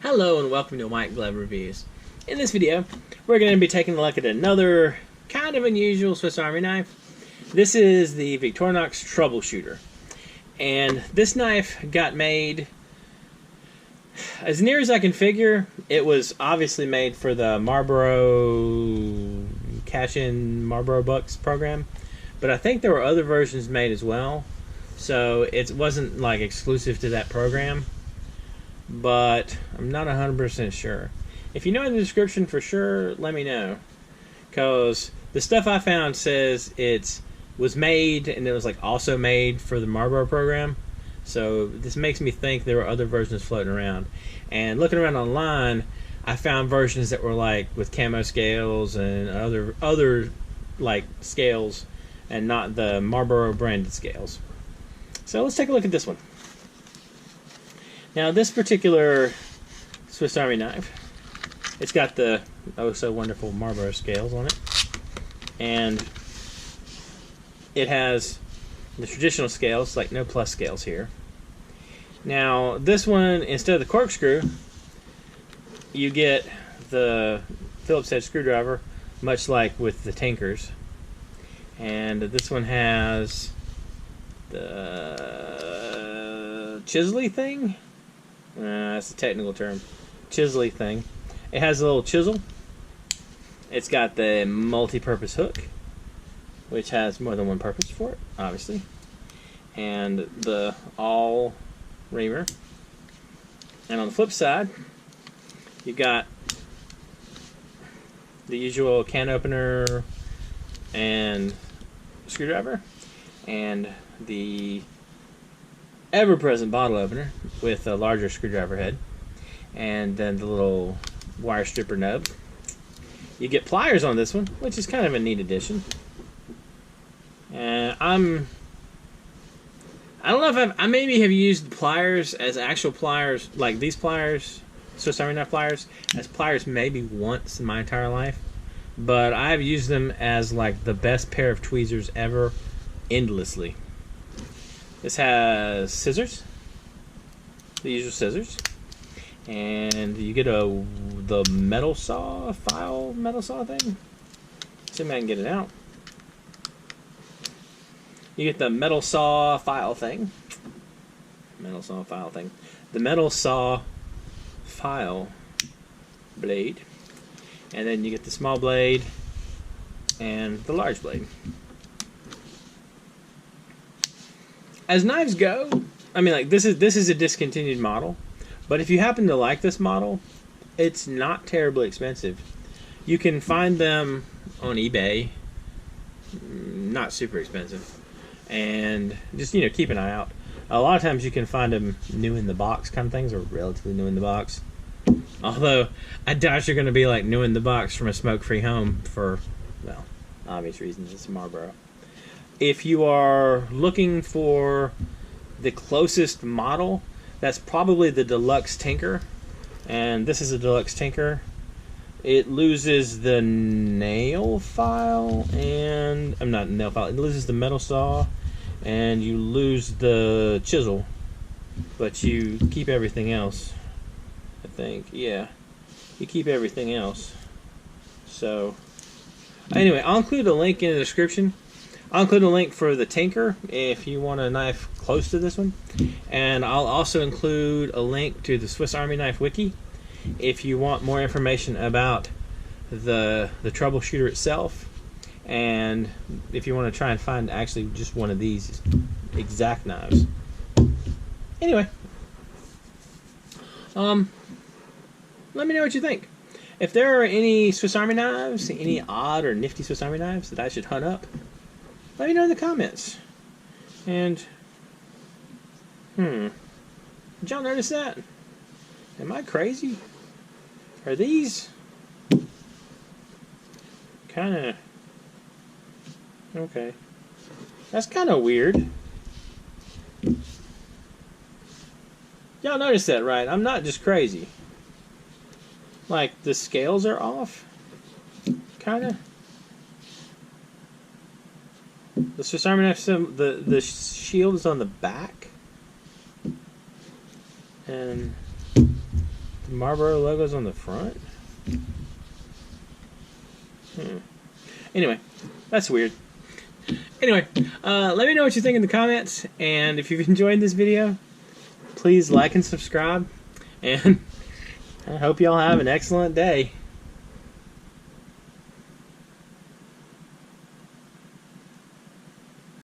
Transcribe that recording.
Hello and welcome to White Glove Reviews. In this video, we're going to be taking a look at another kind of unusual Swiss Army knife. This is the Victorinox Troubleshooter. And this knife got made, as near as I can figure, it was obviously made for the Marlboro cash-in Marlboro Bucks program. But I think there were other versions made as well. So it wasn't like exclusive to that program. But I'm not 100% sure. If you know in the description for sure, let me know. Because the stuff I found says it was made, and it was like also made for the Marlboro program. So this makes me think there were other versions floating around. And looking around online, I found versions that were like with camo scales and other like scales, and not the Marlboro branded scales. So let's take a look at this one. Now this particular Swiss Army knife, it's got the oh so wonderful Marlboro scales on it, and it has the traditional scales, like no plus scales here. Now this one, instead of the corkscrew, you get the Phillips head screwdriver, much like with the Tinkers, and this one has the chisel thing. That's the technical term. Chisel thing. It has a little chisel. It's got the multi-purpose hook, which has more than one purpose for it, obviously. And the all reamer. And on the flip side, you got the usual can opener and screwdriver, and the ever-present bottle opener with a larger screwdriver head, and then the little wire stripper nub. You get pliers on this one, which is kind of a neat addition. And I don't know if I maybe have used pliers as actual pliers, like these pliers, Swiss Army knife pliers, as pliers maybe once in my entire life, but I've used them as like the best pair of tweezers ever, endlessly. This has scissors, the usual scissors, and you get the metal saw, metal saw thing. See if I can get it out. You get the metal saw file thing. The metal saw file blade, and then you get the small blade and the large blade. As knives go, I mean, like this is a discontinued model, but if you happen to like this model, it's not terribly expensive. You can find them on eBay, not super expensive, and just keep an eye out. A lot of times you can find them new in the box kind of things, or relatively new in the box. Although I doubt you're going to be like new in the box from a smoke-free home for, well, obvious reasons. It's Marlboro. If you are looking for the closest model, that's probably the Deluxe Tinker, and this is a Deluxe Tinker. It loses the nail file, and not nail file. It loses the metal saw, and you lose the chisel, but you keep everything else. I think, yeah, you keep everything else. So, anyway, I'll include a link in the description. I'll include a link for the Tinker if you want a knife close to this one. And I'll also include a link to the Swiss Army Knife Wiki if you want more information about the troubleshooter itself. And if you want to try and find actually just one of these exact knives. Anyway. Let me know what you think. If there are any Swiss Army knives, any odd or nifty Swiss Army knives that I should hunt up, let me know in the comments. And, did y'all notice that? Am I crazy? Are these kind of... Okay. That's kind of weird. Y'all noticed that, right? I'm not just crazy. Like, the scales are off. Kind of. The Swiss Army knife, the shield is on the back, and the Marlboro logos on the front? Anyway, that's weird. Anyway, let me know what you think in the comments, and if you've enjoyed this video, please like and subscribe, and I hope y'all have an excellent day.